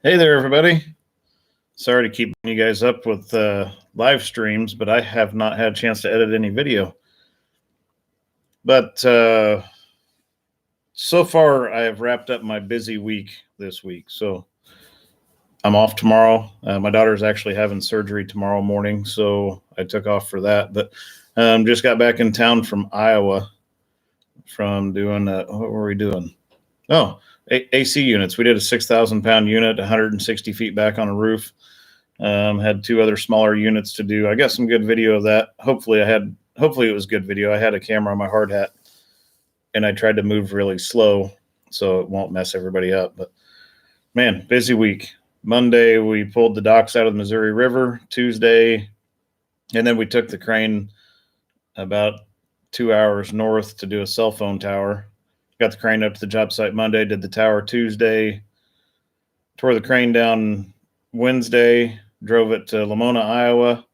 Hey there, everybody. Sorry to keep you guys up with live streams, but I have not had a chance to edit any video. But so far, I have wrapped up my busy week this week. So I'm off tomorrow. My daughter's actually having surgery tomorrow morning, so I took off for that. But just got back in town from Iowa from doing, what were we doing? Oh, AC units. We did a 6,000-pound unit, 160 feet back on a roof. Had two other smaller units to do. I got some good video of that. Hopefully it was good video. I had a camera on my hard hat and I tried to move really slow so it won't mess everybody up. But man, busy week. Monday, we pulled the docks out of the Missouri River. Tuesday, and then we took the crane about 2 hours north to do a cell phone tower. Got the crane up to the job site Monday, did the tower Tuesday, tore the crane down Wednesday, drove it to Lamona, Iowa.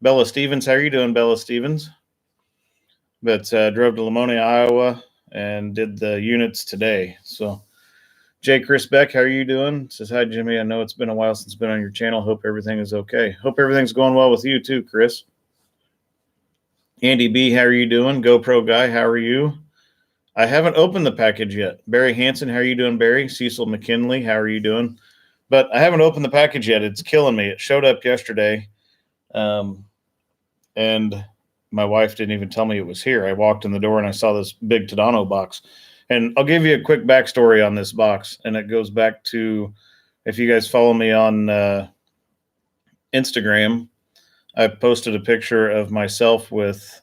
Bella Stevens, how are you doing, Bella Stevens? But drove to Lamona, Iowa, and did the units today. So, Jay Chris Beck, how are you doing? Says, hi, Jimmy. I know it's been a while since been on your channel. Hope everything is okay. Hope everything's going well with you too, Chris. Andy B, how are you doing? GoPro guy, how are you? I haven't opened the package yet. Barry Hansen, how are you doing, Barry? Cecil McKinley, how are you doing? But I haven't opened the package yet. It's killing me. It showed up yesterday, and my wife didn't even tell me it was here. I walked in the door and I saw this big Tadano box. And I'll give you a quick backstory on this box, and it goes back to, if you guys follow me on Instagram, I posted a picture of myself with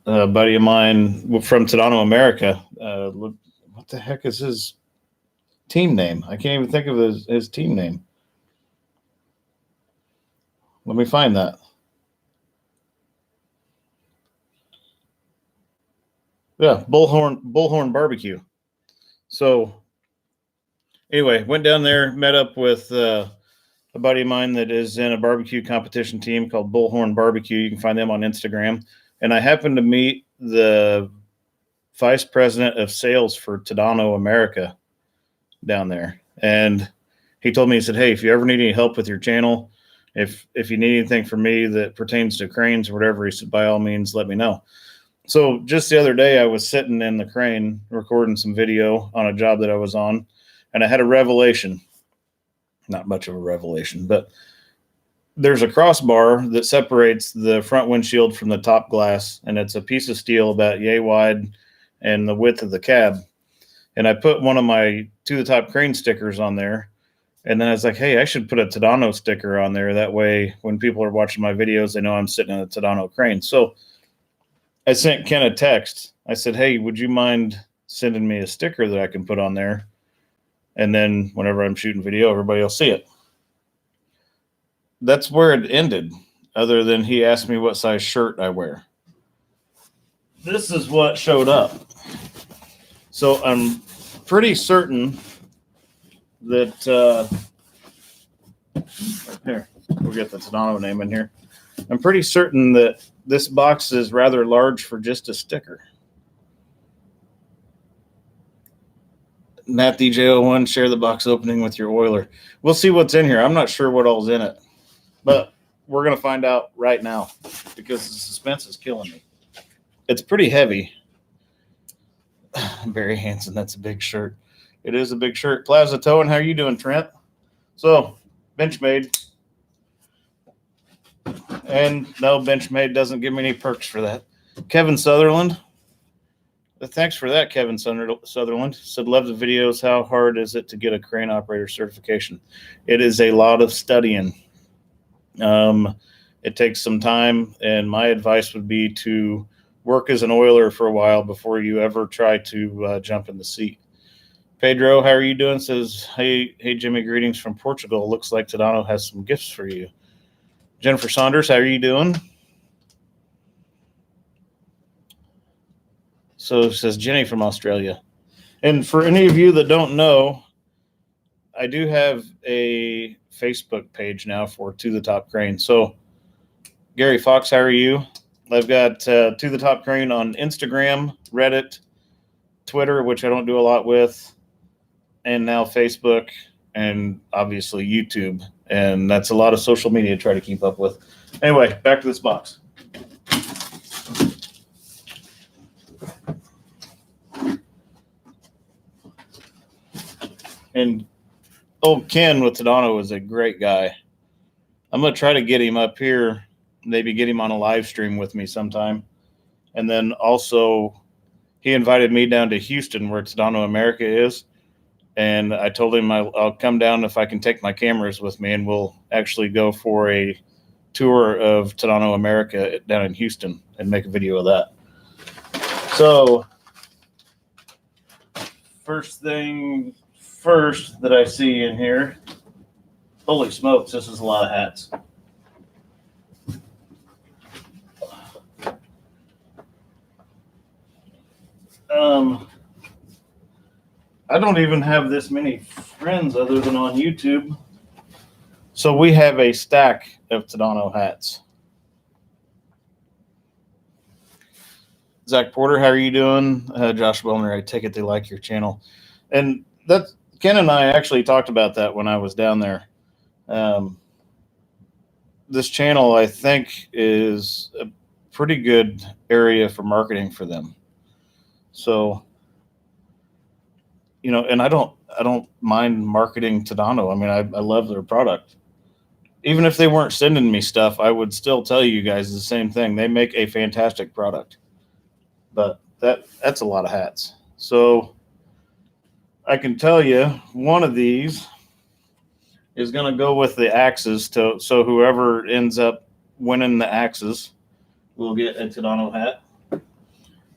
a buddy of mine from Tadano, America. What the heck is his team name? I can't even think of his team name. Let me find that. Yeah, Bullhorn Barbecue. So anyway, went down there, met up with a buddy of mine that is in a barbecue competition team called Bullhorn Barbecue. You can find them on Instagram. And I happened to meet the vice president of sales for Tadano America down there. And he told me, he said, hey, if you ever need any help with your channel, if you need anything from me that pertains to cranes or whatever, he said, by all means, let me know. So just the other day, I was sitting in the crane recording some video on a job that I was on, and I had a revelation. Not much of a revelation, but there's a crossbar that separates the front windshield from the top glass, and it's a piece of steel about yay wide and the width of the cab. And I put one of my To the Top crane stickers on there, and then I was like, hey, I should put a Tadano sticker on there. That way, when people are watching my videos, they know I'm sitting in a Tadano crane. So I sent Ken a text. I said, hey, would you mind sending me a sticker that I can put on there? And then whenever I'm shooting video, everybody will see it. That's where it ended, other than he asked me what size shirt I wear. This is what showed up. So I'm pretty certain that, here, we'll get the Tadano name in here. I'm pretty certain that this box is rather large for just a sticker. Matt DJ01, share the box opening with your oiler. We'll see what's in here. I'm not sure what all's in it, but we're going to find out right now because the suspense is killing me. It's pretty heavy. Barry Hansen, that's a big shirt. It is a big shirt. Plaza Towing, how are you doing, Trent? So, Benchmade. And no, Benchmade doesn't give me any perks for that. Kevin Sutherland. Thanks for that, Kevin Sutherland. Said, love the videos. How hard is it to get a crane operator certification? It is a lot of studying. It takes some time, and my advice would be to work as an oiler for a while before you ever try to jump in the seat. Pedro, how are you doing? Says, hey, Jimmy, greetings from Portugal. Looks like Tadano has some gifts for you. Jennifer Saunders, how are you doing? So says Jenny from Australia. And for any of you that don't know, I do have a Facebook page now for To the Top Crane. So Gary Fox, how are you? I've got To the Top Crane on Instagram, Reddit, Twitter, which I don't do a lot with, and now Facebook, and obviously YouTube. And that's a lot of social media to try to keep up with. Anyway, back to this box. And old Ken with Tadano is a great guy. I'm going to try to get him up here, maybe get him on a live stream with me sometime. And then also, he invited me down to Houston where Tadano America is. And I told him I'll come down if I can take my cameras with me, and we'll actually go for a tour of Tadano America down in Houston and make a video of that. So, first thing first that I see in here, holy smokes, this is a lot of hats. I don't even have this many friends other than on YouTube. So we have a stack of Tadano hats. Zach Porter, how are you doing? Josh Wellner, I take it they like your channel. And that Ken and I actually talked about that when I was down there. This channel, I think, is a pretty good area for marketing for them. So, you know, and I don't mind marketing Tadano. I mean, I love their product. Even if they weren't sending me stuff, I would still tell you guys the same thing. They make a fantastic product. But that's a lot of hats. So I can tell you one of these is going to go with the axes. So whoever ends up winning the axes will get a Tadano hat.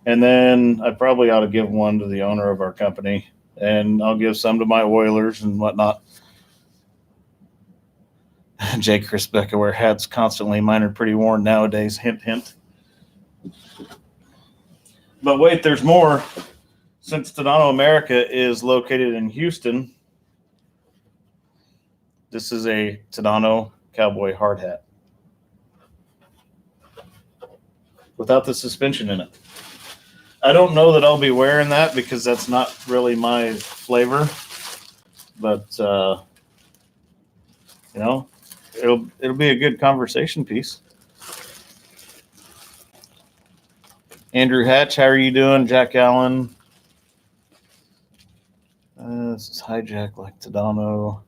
And then I probably ought to give one to the owner of our company. And I'll give some to my Oilers and whatnot. Jake Chris Becca wear hats constantly. Mine are pretty worn nowadays. Hint, hint. But wait, there's more. Since Tadano America is located in Houston, this is a Tadano cowboy hard hat without the suspension in it. I don't know that I'll be wearing that because that's not really my flavor, but you know, it'll be a good conversation piece. Andrew Hatch, how are you doing? Jack Allen. This is hijack like Tadano.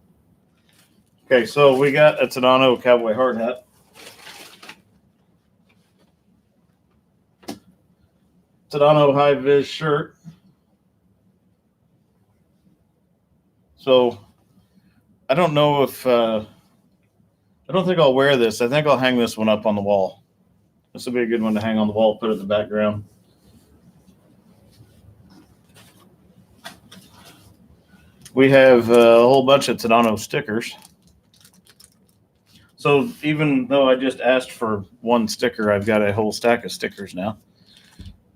Okay, so we got a Tadano cowboy hard hat. Tadano high vis shirt. So I don't know if I don't think I'll wear this. I think I'll hang this one up on the wall. This will be a good one to hang on the wall, put it in the background. We have a whole bunch of Tadano stickers. So even though I just asked for one sticker, I've got a whole stack of stickers now.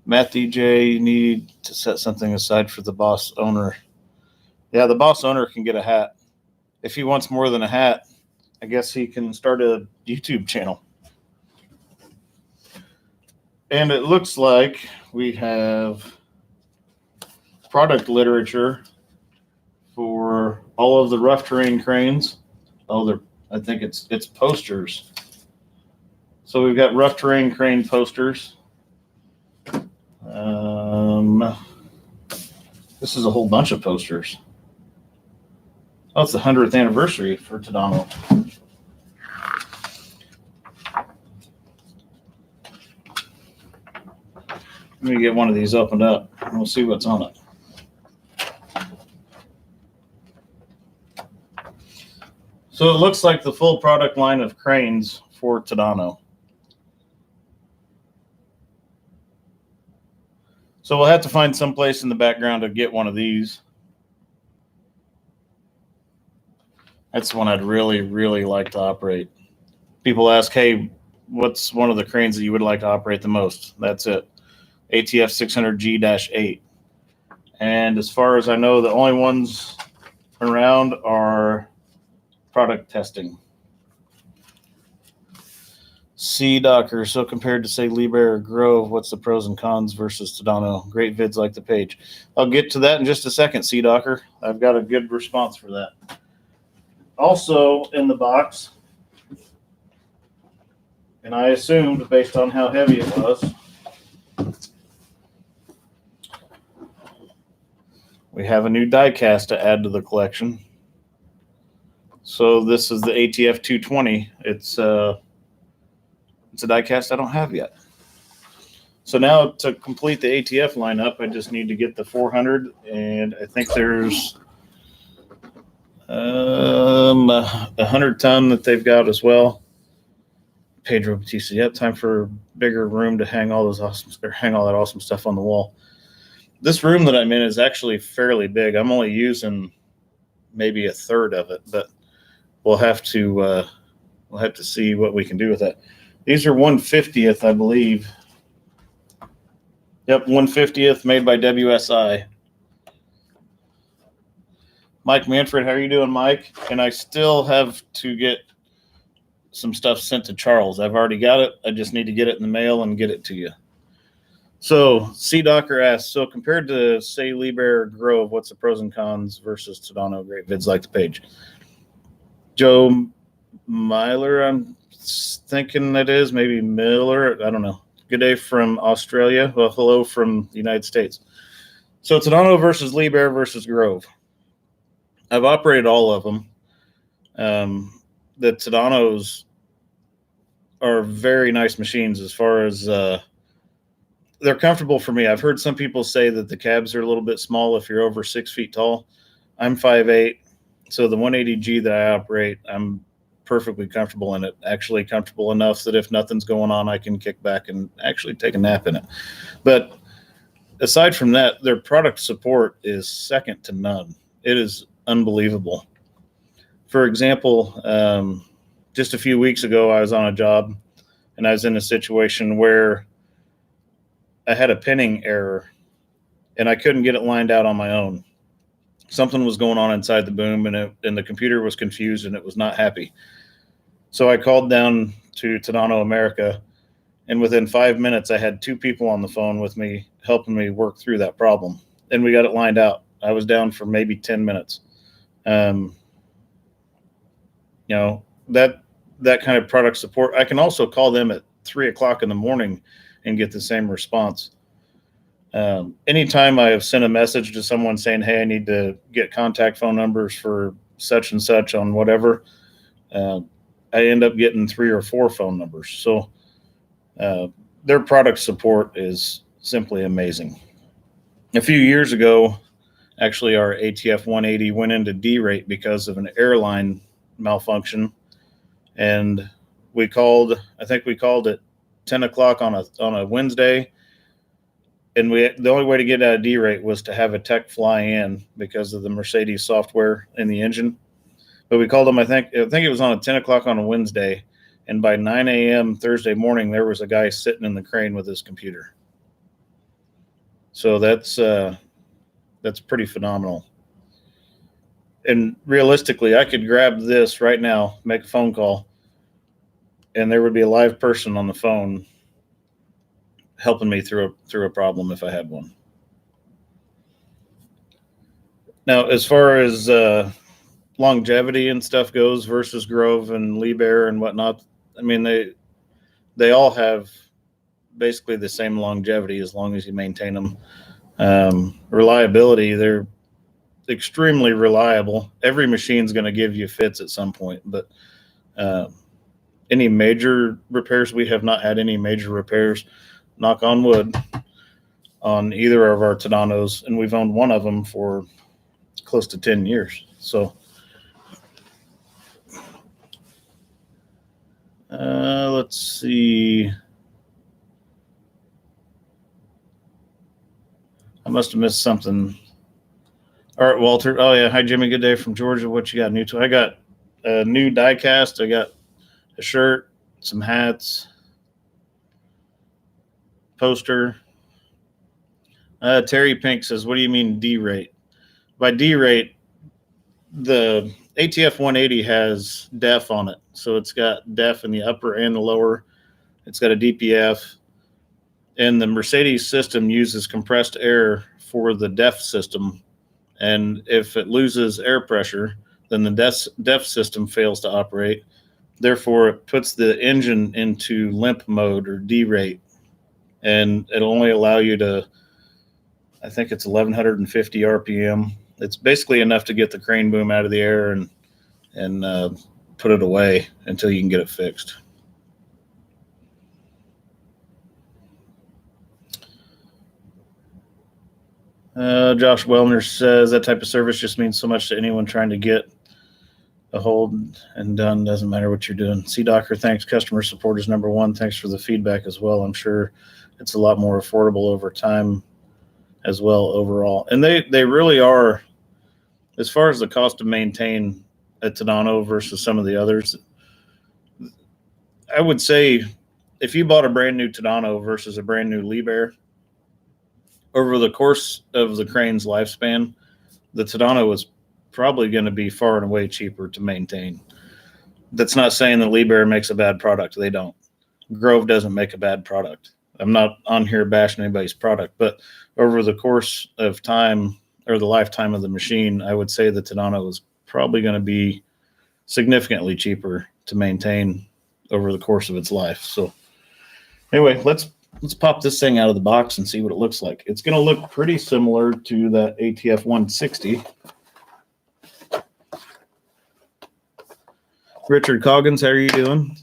Matt DJ, you need to set something aside for the boss owner. Yeah, the boss owner can get a hat. If he wants more than a hat, I guess he can start a YouTube channel. And it looks like we have product literature for all of the rough terrain cranes. Oh, I think it's posters. So we've got rough terrain crane posters. This is a whole bunch of posters. Oh, it's the 100th anniversary for Tadano. Let me get one of these opened up and we'll see what's on it. So it looks like the full product line of cranes for Tadano. So we'll have to find some place in the background to get one of these. That's one I'd really, really like to operate. People ask, hey, what's one of the cranes that you would like to operate the most? That's it. ATF 600G-8. And as far as I know, the only ones around are product testing. C Docker. So compared to say Liebherr or Grove, what's the pros and cons versus Tadano? Great vids like the page. I'll get to that in just a second, C Docker. I've got a good response for that. Also in the box, and I assumed based on how heavy it was, we have a new diecast to add to the collection. So this is the ATF 220. It's a diecast I don't have yet. So now to complete the ATF lineup, I just need to get the 400, and I think there's 100 ton that they've got as well. Pedro Batista. Yep, time for bigger room to hang all that awesome stuff on the wall. This room that I'm in is actually fairly big. I'm only using maybe a third of it, but we'll have to see what we can do with that. These are 150th, I believe. Yep, 150th, made by WSI. Mike Manfred, how are you doing, Mike? And I still have to get some stuff sent to Charles. I've already got it. I just need to get it in the mail and get it to you. So C Docker asks, so compared to say Liebherr or Grove, what's the pros and cons versus Tadano? Great vids like the page. Joe Myler, I'm thinking that is, maybe Miller. I don't know. Good day from Australia. Well, hello from the United States. So Tadano versus Liebherr versus Grove. I've operated all of them. The Tadanos are very nice machines as far as they're comfortable for me. I've heard some people say that the cabs are a little bit small if you're over 6 feet tall. I'm 5'8", so the 180G that I operate, I'm perfectly comfortable in it. Actually comfortable enough that if nothing's going on, I can kick back and actually take a nap in it. But aside from that, their product support is second to none. It is unbelievable. For example, just a few weeks ago, I was on a job and I was in a situation where I had a pinning error and I couldn't get it lined out on my own. Something was going on inside the boom and the computer was confused and it was not happy. So I called down to Tadano America, and within 5 minutes, I had 2 people on the phone with me helping me work through that problem. And we got it lined out. I was down for maybe 10 minutes. That kind of product support. I can also call them at 3 o'clock in the morning and get the same response. Anytime I have sent a message to someone saying, hey, I need to get contact phone numbers for such and such on whatever, I end up getting 3 or 4 phone numbers. So their product support is simply amazing. A few years ago, actually, our ATF 180 went into D-rate because of an airline malfunction. And I think we called at 10 o'clock on a Wednesday. And the only way to get out of D-rate was to have a tech fly in because of the Mercedes software in the engine. But we called them, I think it was on a 10 o'clock on a Wednesday. And by 9 a.m. Thursday morning, there was a guy sitting in the crane with his computer. So that's pretty phenomenal. And realistically, I could grab this right now, make a phone call, and there would be a live person on the phone helping me through a problem if I had one. Now, as far as longevity and stuff goes versus Grove and Liebherr and whatnot, I mean, they all have basically the same longevity as long as you maintain them. Reliability, they're extremely reliable. Every machine's going to give you fits at some point, but any major repairs, we have not had any major repairs, knock on wood, on either of our Tadanos, and we've owned one of them for close to 10 years. So let's see. I must have missed something. All right, Walter. Oh, yeah. Hi, Jimmy. Good day from Georgia. What you got new to? I got a new diecast. I got a shirt, some hats, poster. Terry Pink says, what do you mean D-rate? By D-rate, the ATF 180 has DEF on it. So it's got DEF in the upper and the lower. It's got a DPF, and the Mercedes system uses compressed air for the DEF system. And if it loses air pressure, then the DEF system fails to operate. Therefore, it puts the engine into limp mode or derate, and it'll only allow you to, I think it's 1150 RPM. It's basically enough to get the crane boom out of the air and put it away until you can get it fixed. Josh Wellner says that type of service just means so much to anyone trying to get a hold and done. Doesn't matter what you're doing. C Docker, thanks. Customer support is number one. Thanks for the feedback as well. I'm sure it's a lot more affordable over time as well overall. And they really are, as far as the cost to maintain a Tadano versus some of the others. I would say if you bought a brand new Tadano versus a brand new Liebherr, over the course of the crane's lifespan, the Tadano is probably going to be far and away cheaper to maintain. That's not saying that Liebherr makes a bad product. They don't. Grove doesn't make a bad product. I'm not on here bashing anybody's product, but over the course of time or the lifetime of the machine, I would say the Tadano is probably going to be significantly cheaper to maintain over the course of its life. So anyway, let's pop this thing out of the box and see what it looks like. It's going to look pretty similar to that ATF 160. Richard Coggins, how are you doing?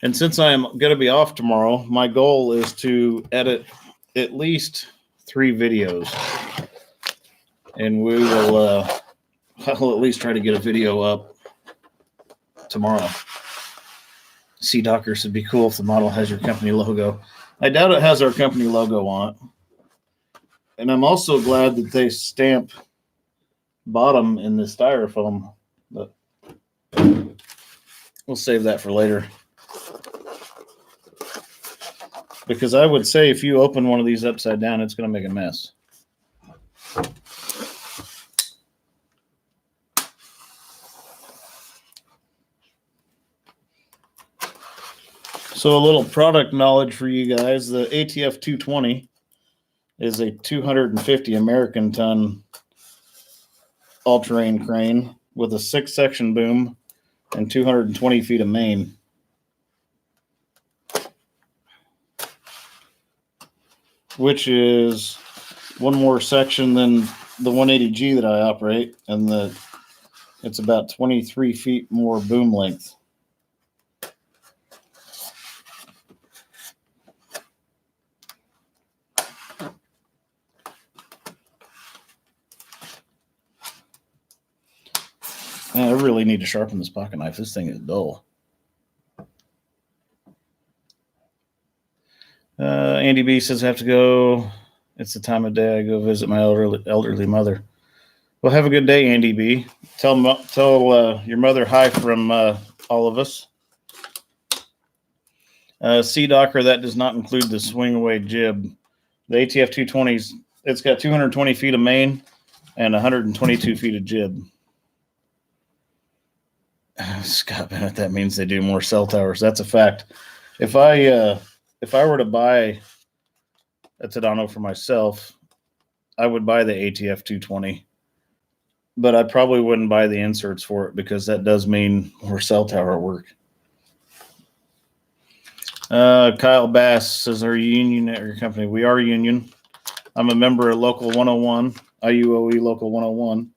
And since I am going to be off tomorrow, my goal is to edit at least 3 videos. And we will I'll at least try to get a video up tomorrow. C Docker would be cool if the model has your company logo. I doubt it has our company logo on it. And I'm also glad that they stamp bottom in the styrofoam, but we'll save that for later. Because I would say if you open one of these upside down, it's going to make a mess. So a little product knowledge for you guys. The ATF 220 is a 250 American ton all-terrain crane with a 6-section boom and 220 feet of main. Which is one more section than the 180G that I operate, and it's about 23 feet more boom length. Man, I really need to sharpen this pocket knife. This thing is dull. Andy B says I have to go. It's the time of day I go visit my elderly mother. Well, have a good day, Andy B. Tell your mother hi from all of us. C Docker, that does not include the swing away jib. The ATF 220s, it's got 220 feet of main and 122 feet of jib. Scott Bennett, that means they do more cell towers. That's a fact. If I were to buy a Tadano for myself, I would buy the ATF 220, but I probably wouldn't buy the inserts for it because that does mean more cell tower work. Kyle Bass says, are you union at your company? We are union. I'm a member of Local 101, IUOE Local 101.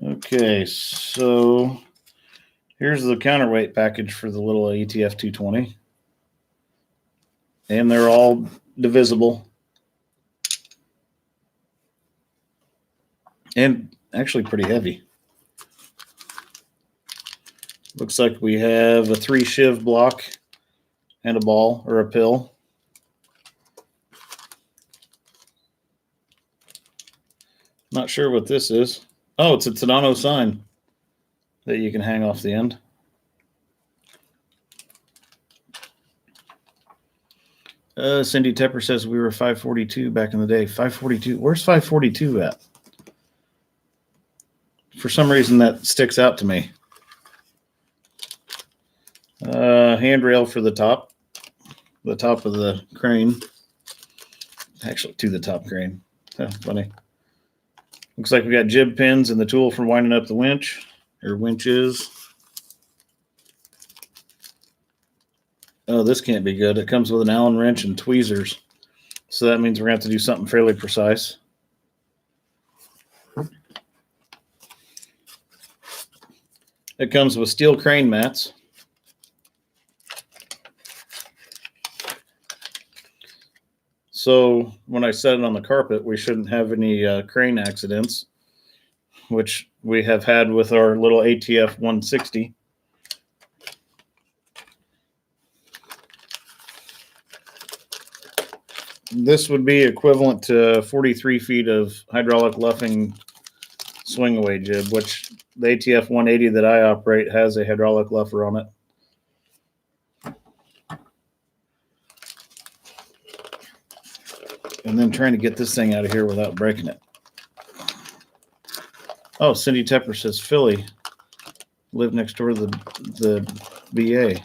Okay, so here's the counterweight package for the little ATF 220. And they're all divisible. And actually pretty heavy. Looks like we have a 3 shiv block and a ball or a pill. Not sure what this is. Oh, it's a Tadano sign that you can hang off the end. Cindy Tepper says we were 542 back in the day. 542. Where's 542 at? For some reason, that sticks out to me. Handrail for the top of the crane. Actually, to the top crane. Funny. Looks like we got jib pins and the tool for winding up the winch, or winches. Oh, this can't be good. It comes with an Allen wrench and tweezers. So that means we're going to have to do something fairly precise. It comes with steel crane mats. So when I set it on the carpet, we shouldn't have any crane accidents, which we have had with our little ATF 160. This would be equivalent to 43 feet of hydraulic luffing swing away jib, which the ATF 180 that I operate has a hydraulic luffer on it. And then trying to get this thing out of here without breaking it. Oh, Cindy Tepper says Philly lived next door to the VA.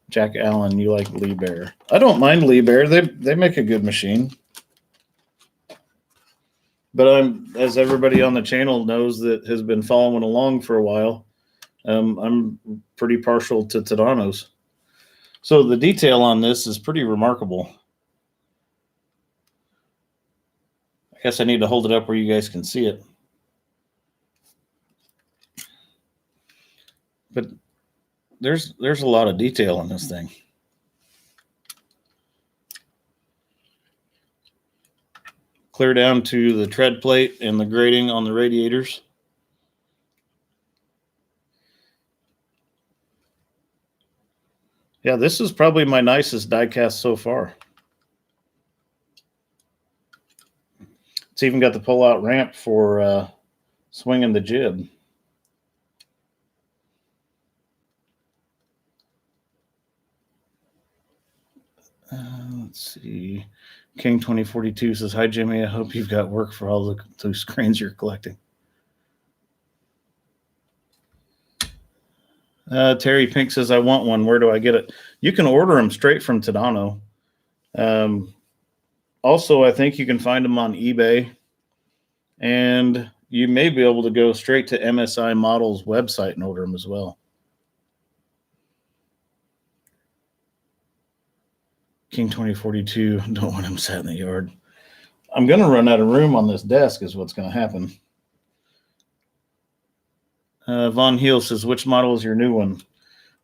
Jack Allen, you like Lee Bear? I don't mind Lee Bear. They make a good machine. But as everybody on the channel knows that has been following along for a while, I'm pretty partial to Tadano's. So the detail on this is pretty remarkable. I guess I need to hold it up where you guys can see it. But there's a lot of detail on this thing. Clear down to the tread plate and the grating on the radiators. Yeah, this is probably my nicest diecast so far. It's even got the pull-out ramp for swinging the jib. Let's see. King 2042 says, "Hi, Jimmy. I hope you've got work for all those cranes you're collecting." Terry Pink says, "I want one. Where do I get it?" You can order them straight from Tadano. Also, I think you can find them on eBay. And you may be able to go straight to MSI Models website and order them as well. King 2042, don't want him sat in the yard. I'm going to run out of room on this desk is what's going to happen. Von Heel says, "Which model is your new one?"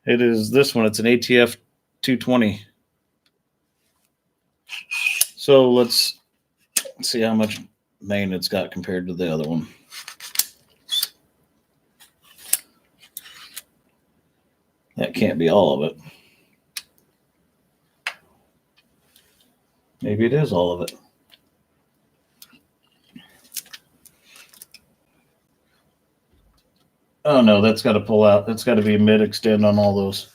It is this one. It's an ATF 220. So let's see how much main it's got compared to the other one. That can't be all of it. Maybe it is all of it. Oh no, that's got to pull out. That's got to be mid-extend on all those.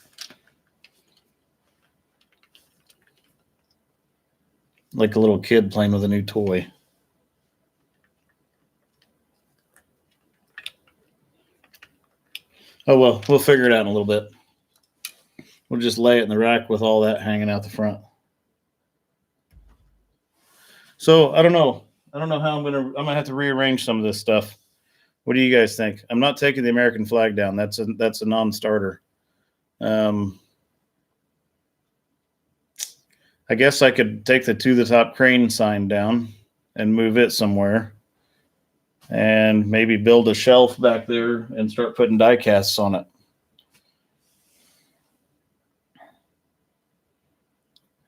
Like a little kid playing with a new toy. Oh well, we'll figure it out in a little bit. We'll just lay it in the rack with all that hanging out the front. So I don't know. I don't know how I'm gonna have to rearrange some of this stuff. What do you guys think? I'm not taking the American flag down. That's a non-starter. I guess I could take the To the Top crane sign down and move it somewhere, and maybe build a shelf back there and start putting die casts on it.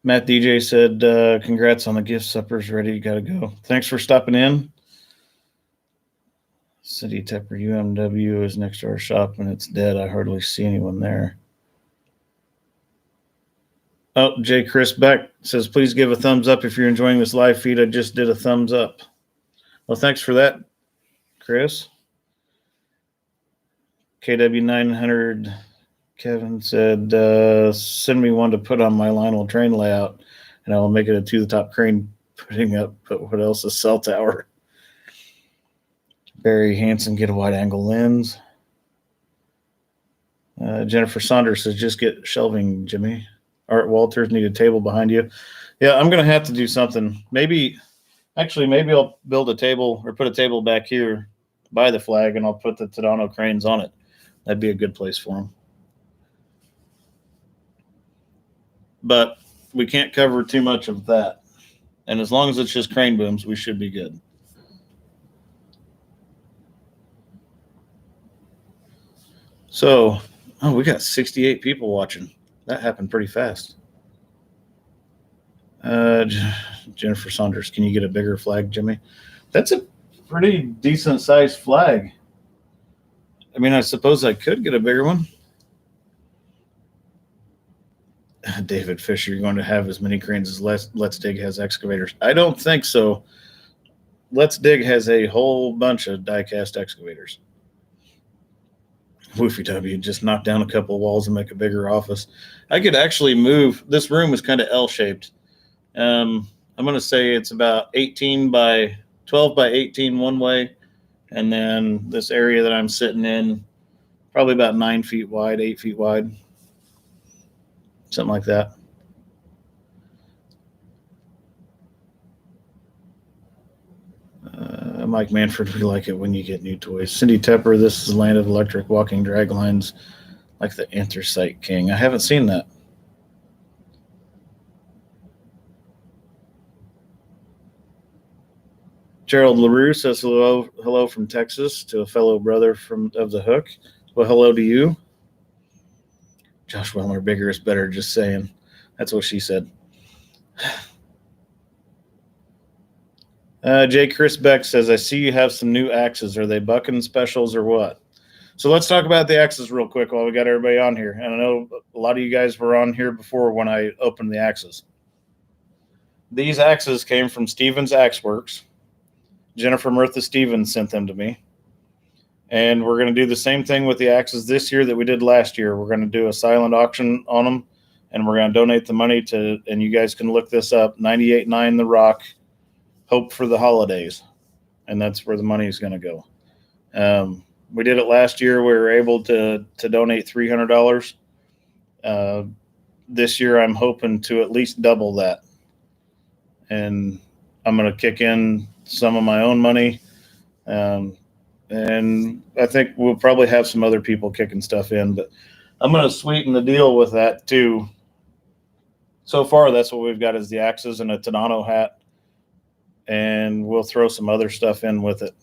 Matt DJ said, "Congrats on the gift suppers. Ready, gotta go." Thanks for stopping in. City Tepper UMW is next to our shop and it's dead. I hardly see anyone there. Oh, Jay Chris Beck says, "Please give a thumbs up if you're enjoying this live feed. I just did a thumbs up." Well, thanks for that, Chris. KW900 Kevin said, "Send me one to put on my Lionel train layout and I will make it a To the Top crane putting up, but what else? A cell tower." Barry Hansen, get a wide angle lens. Jennifer Saunders says, just get shelving, Jimmy. Art Walters, need a table behind you. Yeah, I'm going to have to do something. Maybe I'll build a table or put a table back here by the flag, and I'll put the Tadano cranes on it. That'd be a good place for them. But we can't cover too much of that. And as long as it's just crane booms, we should be good. So, we got 68 people watching. That happened pretty fast. Jennifer Saunders, can you get a bigger flag, Jimmy? That's a pretty decent sized flag. I mean, I suppose I could get a bigger one. David Fisher, you're going to have as many cranes as Let's Dig has excavators. I don't think so. Let's Dig has a whole bunch of diecast excavators. Woofy W, just knock down a couple of walls and make a bigger office. I could actually move. This room is kind of L-shaped. I'm going to say it's about 12 by 18 one way. And then this area that I'm sitting in, probably about 9 feet wide, 8 feet wide. Something like that. Mike Manford, we like it when you get new toys. Cindy Tepper, this is Land of Electric Walking Drag Lines, like the Anthracite King. I haven't seen that. Gerald LaRue says hello from Texas to a fellow brother of the Hook. Well, hello to you. Josh Wellner, bigger is better, just saying. That's what she said. Chris Beck says, I see you have some new axes. Are they bucking specials or what? So let's talk about the axes real quick while we got everybody on here. And I know a lot of you guys were on here before when I opened the axes. These axes came from Stevens Axe Works. Jennifer Murtha Stevens sent them to me. And we're going to do the same thing with the axes this year that we did last year. We're going to do a silent auction on them, and we're going to donate the money to, and you guys can look this up, 98.9 The Rock, Hope for the Holidays. And that's where the money is going to go. We did it last year. We were able to donate $300. This year, I'm hoping to at least double that. And I'm going to kick in some of my own money. And I think we'll probably have some other people kicking stuff in, but I'm going to sweeten the deal with that too. So far, that's what we've got is the axes and a Tadano hat, and we'll throw some other stuff in with it.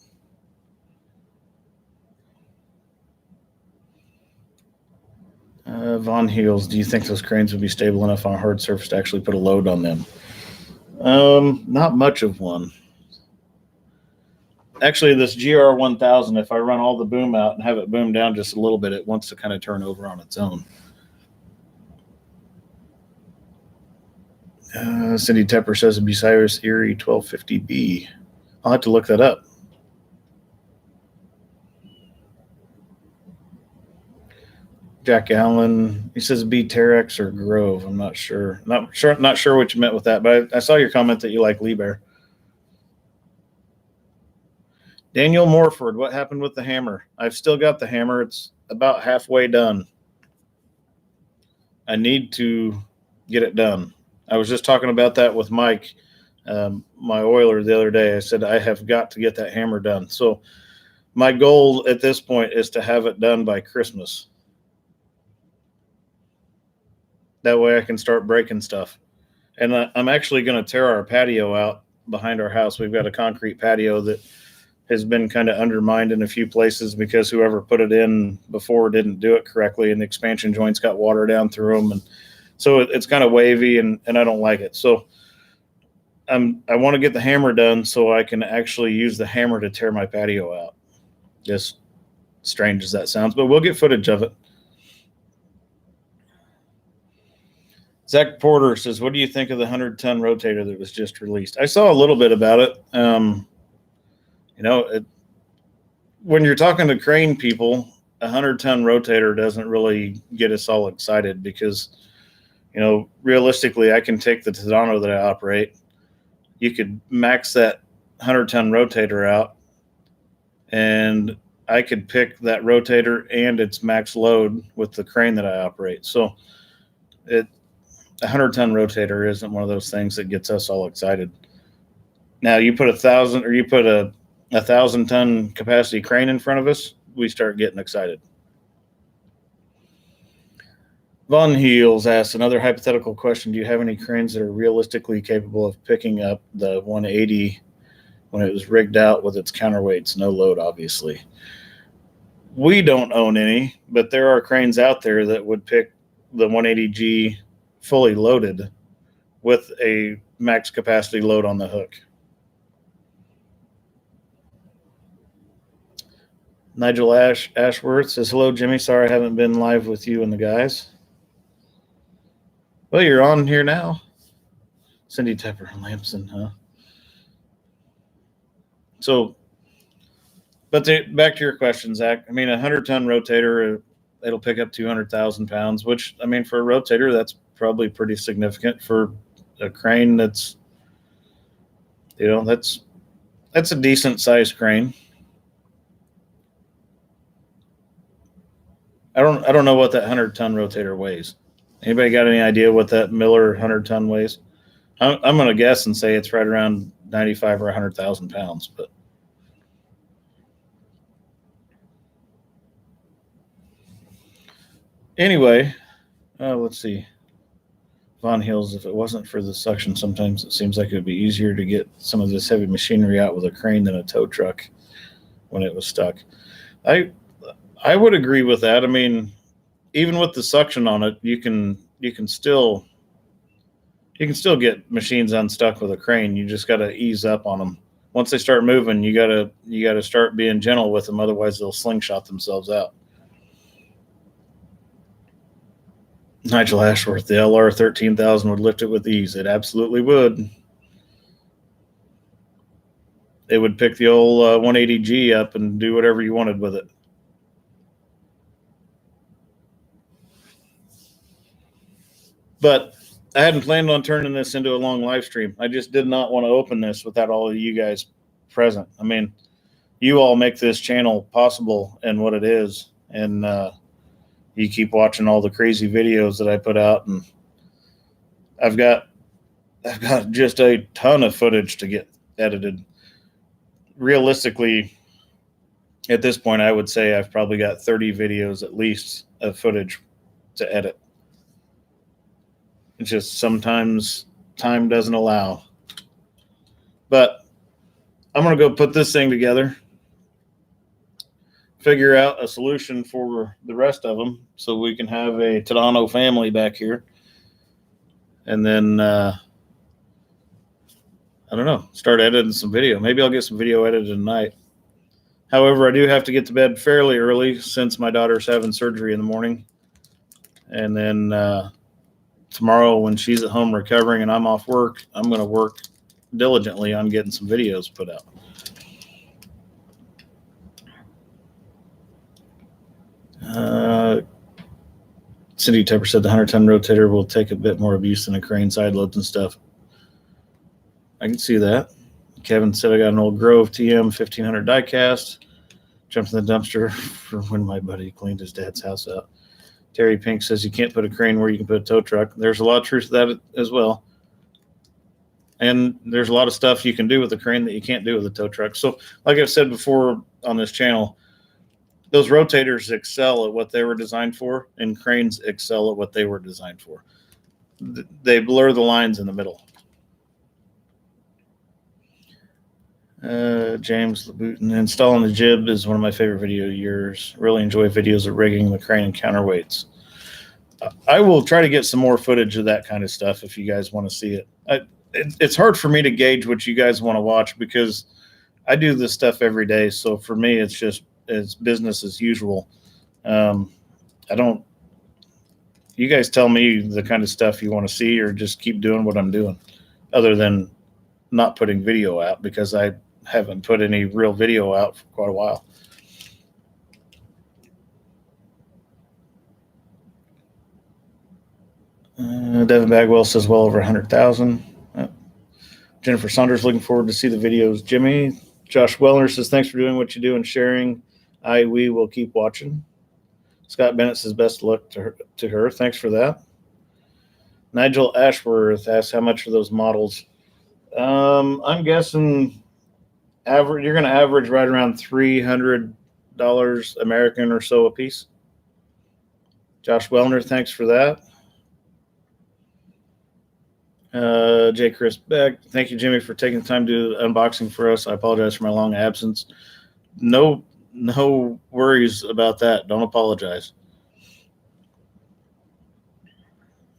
Von Heels, do you think those cranes would be stable enough on a hard surface to actually put a load on them? Not much of one. Actually, this GR1000, if I run all the boom out and have it boom down just a little bit, it wants to kind of turn over on its own. Cindy Tepper says it'd be Cyrus Erie 1250B. I'll have to look that up. Jack Allen, he says be Terex or Grove. I'm not sure. Not sure what you meant with that, but I saw your comment that you like Liebherr. Daniel Morford, what happened with the hammer? I've still got the hammer. It's about halfway done. I need to get it done. I was just talking about that with Mike, my oiler, the other day. I said, I have got to get that hammer done. So my goal at this point is to have it done by Christmas. That way I can start breaking stuff. And I'm actually going to tear our patio out behind our house. We've got a concrete patio that has been kind of undermined in a few places because whoever put it in before didn't do it correctly, and the expansion joints got water down through them. And so it's kind of wavy, and I don't like it. So I want to get the hammer done so I can actually use the hammer to tear my patio out. Just strange as that sounds, but we'll get footage of it. Zach Porter says, what do you think of the 100-ton rotator that was just released? I saw a little bit about it. When you're talking to crane people, a 100-ton rotator doesn't really get us all excited because, realistically, I can take the Tadano that I operate. You could max that 100-ton rotator out, and I could pick that rotator and its max load with the crane that I operate. So a 100-ton rotator isn't one of those things that gets us all excited. Now you put a 1,000-ton capacity crane in front of us, we start getting excited. Von Heels asks another hypothetical question. Do you have any cranes that are realistically capable of picking up the 180 when it was rigged out with its counterweights? No load, obviously. We don't own any, but there are cranes out there that would pick the 180G fully loaded with a max capacity load on the hook. Nigel Ashworth says, hello, Jimmy. Sorry I haven't been live with you and the guys. Well, you're on here now. Cindy Tepper and Lamson, huh? So, but back to your question, Zach. I mean, a 100-ton rotator, it'll pick up 200,000 pounds, which, I mean, for a rotator, that's probably pretty significant. For a crane, that's a decent sized crane. I don't know what that 100-ton rotator weighs. Anybody got any idea what that Miller 100-ton weighs? I'm going to guess and say it's right around 95 or 100,000 pounds. But anyway, let's see. Von Hills, if it wasn't for the suction, sometimes it seems like it would be easier to get some of this heavy machinery out with a crane than a tow truck when it was stuck. I would agree with that. I mean, even with the suction on it, you can still get machines unstuck with a crane. You just got to ease up on them. Once they start moving, you gotta start being gentle with them. Otherwise, they'll slingshot themselves out. Nigel Ashworth, the LR 13,000 would lift it with ease. It absolutely would. It would pick the old 180G up and do whatever you wanted with it. But I hadn't planned on turning this into a long live stream. I just did not want to open this without all of you guys present. I mean, you all make this channel possible and what it is. And you keep watching all the crazy videos that I put out. And I've got just a ton of footage to get edited. Realistically, at this point, I would say I've probably got 30 videos at least of footage to edit. It's just sometimes time doesn't allow. But I'm going to go put this thing together, figure out a solution for the rest of them so we can have a Tadano family back here. And then, I don't know, start editing some video. Maybe I'll get some video edited tonight. However, I do have to get to bed fairly early since my daughter's having surgery in the morning. And then tomorrow when she's at home recovering and I'm off work, I'm going to work diligently on getting some videos put out. Cindy Tepper said the 100-ton rotator will take a bit more abuse than a crane side loads and stuff. I can see that. Kevin said I got an old Grove TM 1500 diecast. Jumped in the dumpster for when my buddy cleaned his dad's house out. Terry Pink says you can't put a crane where you can put a tow truck. There's a lot of truth to that as well. And there's a lot of stuff you can do with a crane that you can't do with a tow truck. So like I've said before on this channel, those rotators excel at what they were designed for, and cranes excel at what they were designed for. They blur the lines in the middle. James Labutin, installing the jib is one of my favorite video of yours. Really enjoy videos of rigging the crane and counterweights. I will try to get some more footage of that kind of stuff if you guys want to see it. It's hard for me to gauge what you guys want to watch because I do this stuff every day. So for me, it's business as usual. You guys tell me the kind of stuff you want to see or just keep doing what I'm doing other than not putting video out because I haven't put any real video out for quite a while. Devin Bagwell says well over 100,000. Jennifer Saunders looking forward to see the videos. Jimmy, Josh Wellner says, thanks for doing what you do and sharing. We will keep watching. Scott Bennett says, best of luck to her. Thanks for that. Nigel Ashworth asks, how much are those models? I'm guessing you're going to average right around $300 American or so a piece. Josh Wellner, thanks for that. J. Chris Beck, thank you, Jimmy, for taking the time to do the unboxing for us. I apologize for my long absence. No worries about that. Don't apologize.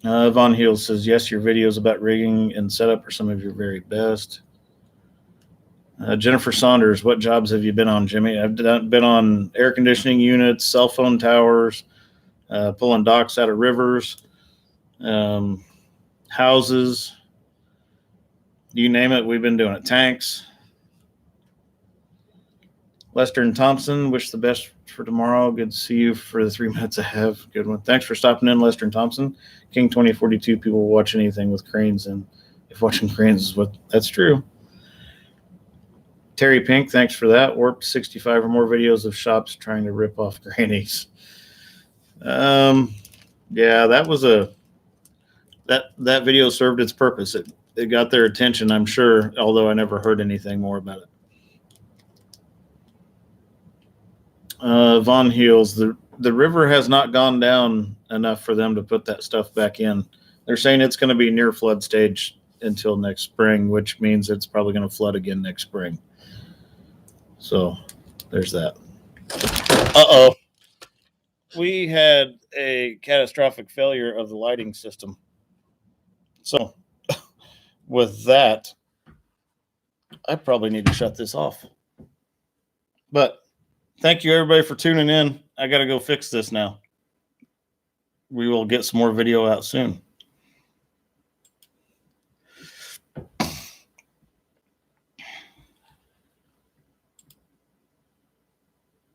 Von Heel says, yes, your videos about rigging and setup are some of your very best. Jennifer Saunders, what jobs have you been on, Jimmy? I've been on air conditioning units, cell phone towers, pulling docks out of rivers, houses, you name it, we've been doing it. Tanks. Lester and Thompson, wish the best for tomorrow. Good to see you for the 3 minutes I have. Good one. Thanks for stopping in, Lester and Thompson. King 2042, people will watch anything with cranes, and if watching cranes is what, that's true. Terry Pink, thanks for that. Warped 65 or more videos of shops trying to rip off grannies. Yeah, that was that video served its purpose. It got their attention, I'm sure, although I never heard anything more about it. Von Heels, the river has not gone down enough for them to put that stuff back in. They're saying it's going to be near flood stage until next spring, which means it's probably going to flood again next spring. So there's that. Uh-oh. We had a catastrophic failure of the lighting system. So with that, I probably need to shut this off. But thank you, everybody, for tuning in. I got to go fix this now. We will get some more video out soon.